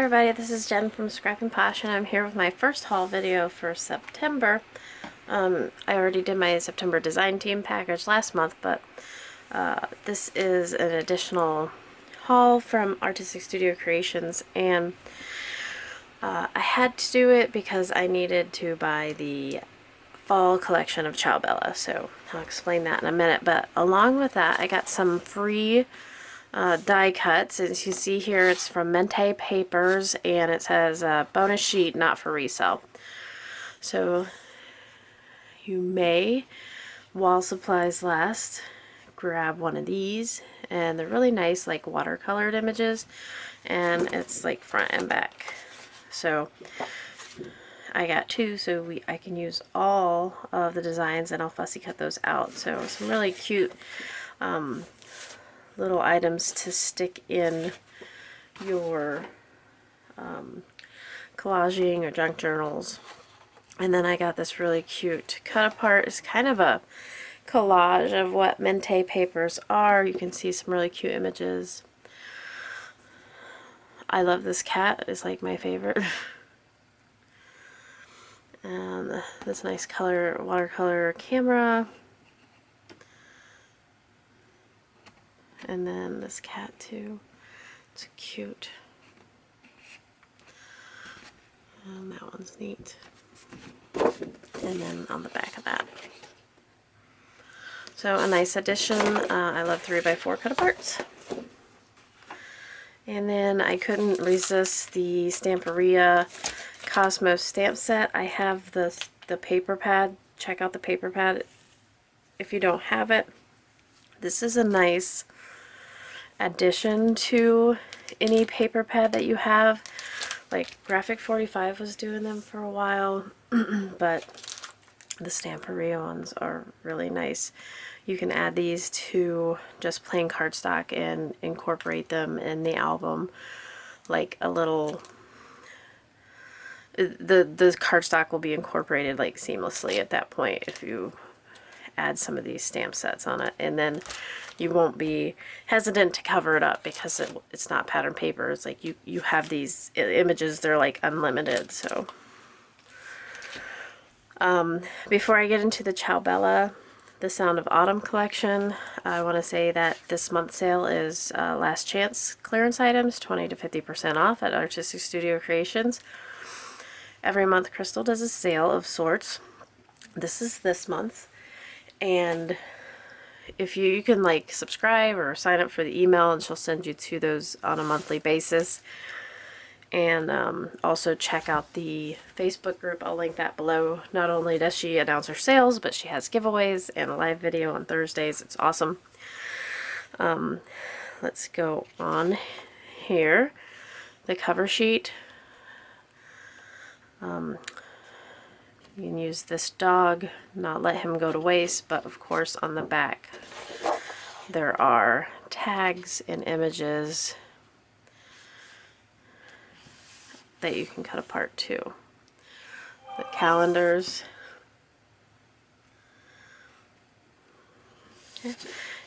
everybody, this is Jen from Scrapping Posh, and I'm here with my first haul video for September. I already did my September design team package last month, but this is an additional haul from Artistic Studio Creations, and I had to do it because I needed to buy the fall collection of Ciao Bella, so I'll explain that in a minute. But along with that, I got some free die cuts. As you see here, it's from Mente Papers, and it says bonus sheet, not for resale. So you may, while supplies last, grab one of these, and they're really nice, like watercolored images, and it's like front and back. So I got two, so I can use all of the designs, and I'll fussy cut those out. So some really cute little items to stick in your collaging or junk journals. And then I got this really cute cut apart. It's kind of a collage of what Mente papers are. You can see some really cute images. I love this cat. It's like my favorite. And this nice color watercolor camera. And then this cat too. It's cute. And that one's neat. And then on the back of that. So a nice addition. I love 3x4 cut aparts. And then I couldn't resist the Stamperia Cosmos stamp set. I have the paper pad. Check out the paper pad if you don't have it. This is a nice addition to any paper pad that you have. Like Graphic 45 was doing them for a while, but the Stamperia ones are really nice. You can add these to just plain cardstock and incorporate them in the album, like a little. The cardstock will be incorporated like seamlessly at that point if you add some of these stamp sets on it, and then you won't be hesitant to cover it up because it's not pattern paper. It's like you have these images, they're like unlimited. So before I get into the Ciao Bella, the Sound of Autumn collection, I want to say that this month's sale is last chance clearance items, 20 to 50% off at Artistic Studio Creations. Every month Crystal does a sale of sorts. This is this month. And if you can like subscribe or sign up for the email, and she'll send you to those on a monthly basis. And also check out the Facebook group. I'll link that below. Not only does she announce her sales, but she has giveaways and a live video on Thursdays. It's awesome. Let's go on here. The cover sheet. You can use this dog, not let him go to waste, but of course on the back there are tags and images that you can cut apart too. The calendars. Okay.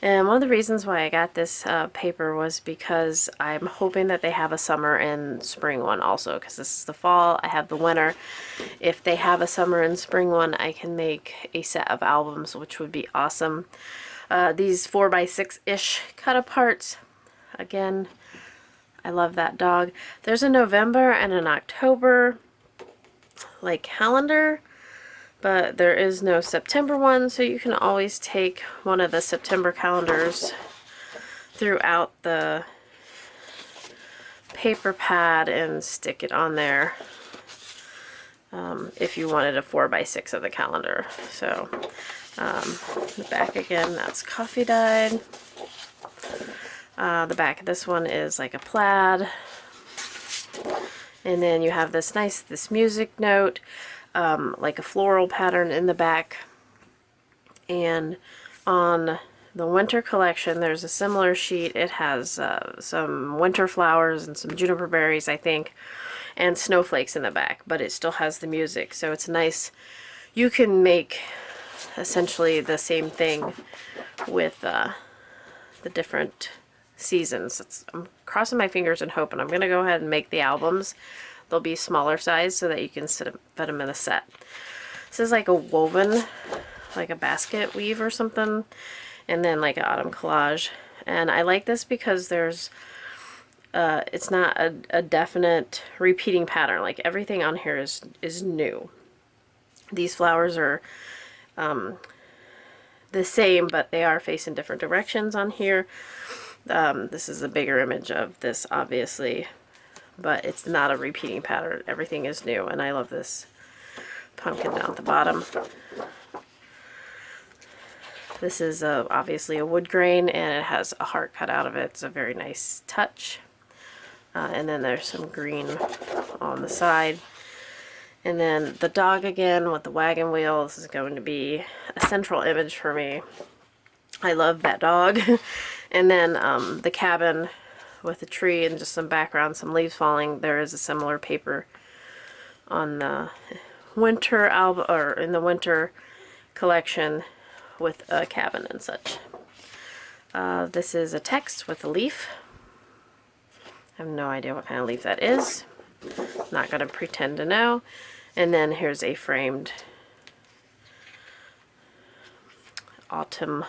And one of the reasons why I got this paper was because I'm hoping that they have a summer and spring one also, because this is the fall, I have the winter. If they have a summer and spring one, I can make a set of albums, which would be awesome. These 4x6-ish cut aparts, again, I love that dog. There's a November and an October like calendar, but there is no September one, so you can always take one of the September calendars throughout the paper pad and stick it on there if you wanted a 4x6 of the calendar. So the back again, that's coffee dyed. The back of this one is like a plaid. And then you have this music note. Like a floral pattern in the back. And on the winter collection there's a similar sheet. It has some winter flowers and some juniper berries, I think, and snowflakes in the back, but it still has the music, so it's nice. You can make essentially the same thing with the different seasons. I'm crossing my fingers and hoping. I'm going to go ahead and make the albums. They'll be smaller size so that you can fit them in a set. This is like a woven, like a basket weave or something, and then like an autumn collage. And I like this because there's it's not a definite repeating pattern. Like everything on here is new. These flowers are the same, but they are facing different directions on here. This is a bigger image of this, obviously, but it's not a repeating pattern. Everything is new, and I love this pumpkin down at the bottom. This is obviously a wood grain, and it has a heart cut out of it. It's a very nice touch. And then there's some green on the side. And then the dog again with the wagon wheel. This is going to be a central image for me. I love that dog. And then the cabin with the tree and just some background, some leaves falling. There is a similar paper on the winter album, or in the winter collection, with a cabin and such. This is a text with a leaf. I have no idea what kind of leaf that is. Not going to pretend to know. And then here's a framed autumn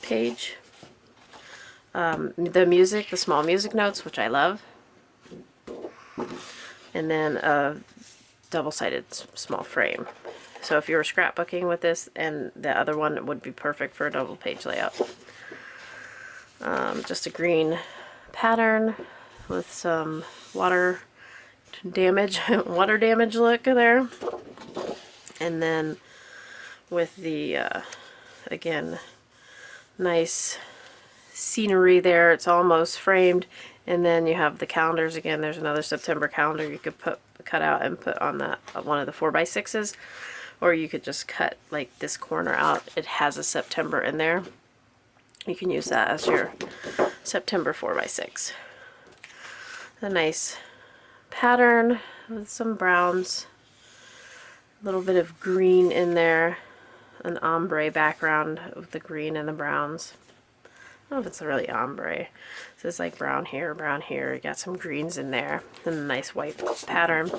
page. The music, the small music notes, which I love. And then a double-sided small frame. So if you were scrapbooking with this, and the other one would be perfect for a double page layout. Just a green pattern with some water damage look there. And then with the, again, nice scenery there. It's almost framed. And then you have the calendars again. There's another September calendar you could cut out and put on that one of the 4x6s. Or you could just cut like this corner out. It has a September in there. You can use that as your September 4x6. A nice pattern with some browns. A little bit of green in there. An ombre background with the green and the browns. I don't know if it's really ombre. So it's like brown here, brown here. You got some greens in there. And a nice white pattern.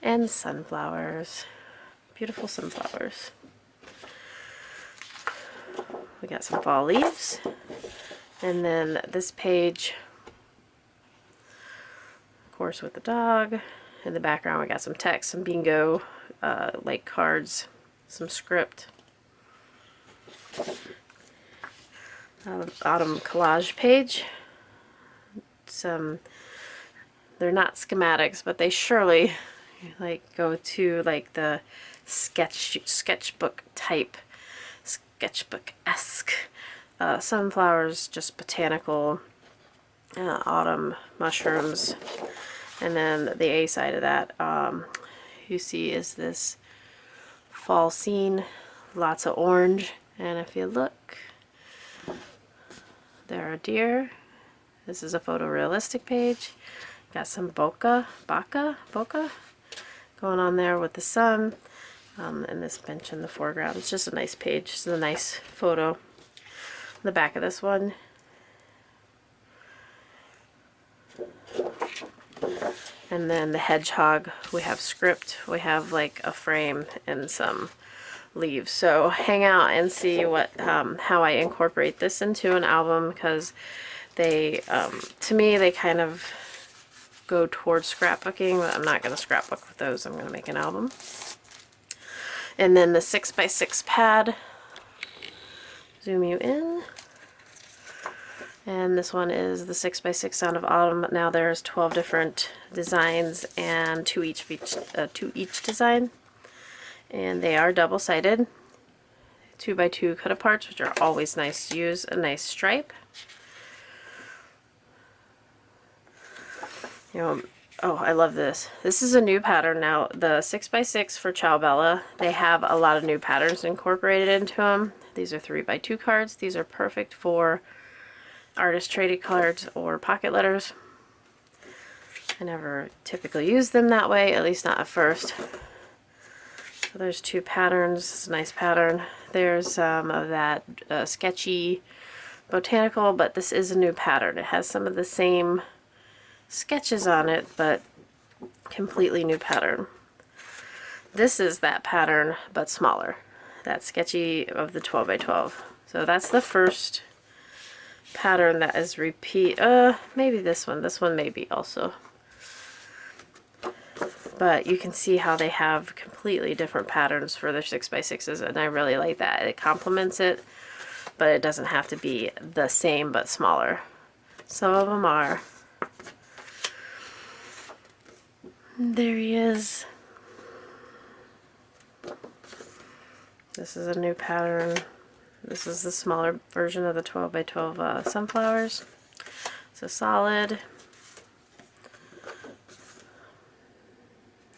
And sunflowers. Beautiful sunflowers. We got some fall leaves. And then this page, of course, with the dog. In the background, we got some text, some bingo, like cards, some script. Autumn collage page. Some, they're not schematics, but they surely like go to like the sketchbook type, sketchbook-esque. Sunflowers, just botanical, autumn mushrooms. And then the A side of that, you see, is this fall scene, lots of orange. And if you look, there are deer. This is a photorealistic page. Got some bokeh going on there with the sun. And this bench in the foreground. It's just a nice page. It's a nice photo. The back of this one. And then the hedgehog, we have script, we have like a frame and some leaves. So hang out and see what how I incorporate this into an album, because they, to me, they kind of go towards scrapbooking, but I'm not going to scrapbook with those. I'm going to make an album. And then the 6x6 pad, zoom you in. And this one is the 6x6 Sound of Autumn. Now there's 12 different designs and two each design. And they are double-sided. 2x2 cut-aparts, which are always nice to use. A nice stripe. You know, oh, I love this. This is a new pattern now. The 6x6 for Ciao Bella, they have a lot of new patterns incorporated into them. These are 3x2 cards. These are perfect for artist traded cards or pocket letters. I never typically use them that way, at least not at first. So there's two patterns. It's a nice pattern. There's some of that sketchy botanical, but this is a new pattern. It has some of the same sketches on it, but completely new pattern. This is that pattern, but smaller. That sketchy of the 12 by 12. So that's the first pattern that is repeat. Maybe this one. This one maybe also. But you can see how they have completely different patterns for their 6x6s, and I really like that. It complements it, but it doesn't have to be the same but smaller. Some of them are. There he is. This is a new pattern. This is the smaller version of the 12 by 12 sunflowers. It's a solid.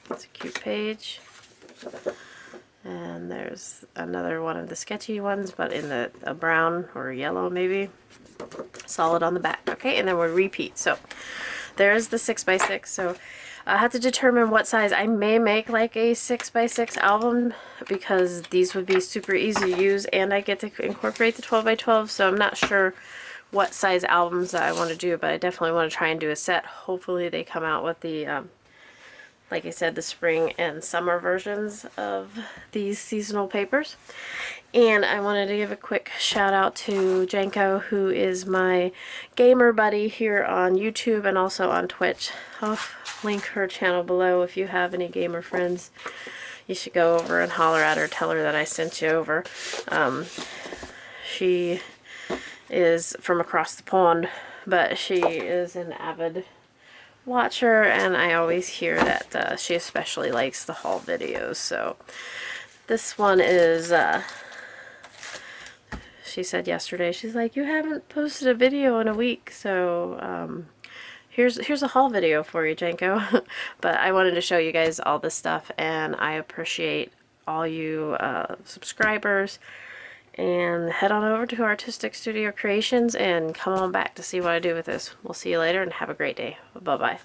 It's a cute page. And there's another one of the sketchy ones, but in a brown or yellow maybe. Solid on the back. Okay, and then we'll repeat. So there's the 6x6. So I have to determine what size. I may make like a 6x6 album because these would be super easy to use, and I get to incorporate the 12 by 12. So I'm not sure what size albums that I want to do, but I definitely want to try and do a set. Hopefully they come out with the like I said, the spring and summer versions of these seasonal papers. And I wanted to give a quick shout out to Jenko, who is my gamer buddy here on YouTube and also on Twitch. I'll link her channel below. If you have any gamer friends, you should go over and holler at her, tell her that I sent you over. She is from across the pond, but she is an avid watcher, and I always hear that she especially likes the haul videos. So this one is she said yesterday, she's like, you haven't posted a video in a week, so here's a haul video for you, Jenko. But I wanted to show you guys all this stuff, and I appreciate all you subscribers. And head on over to Artistic Studio Creations and come on back to see what I do with this. We'll see you later and have a great day. Bye-bye.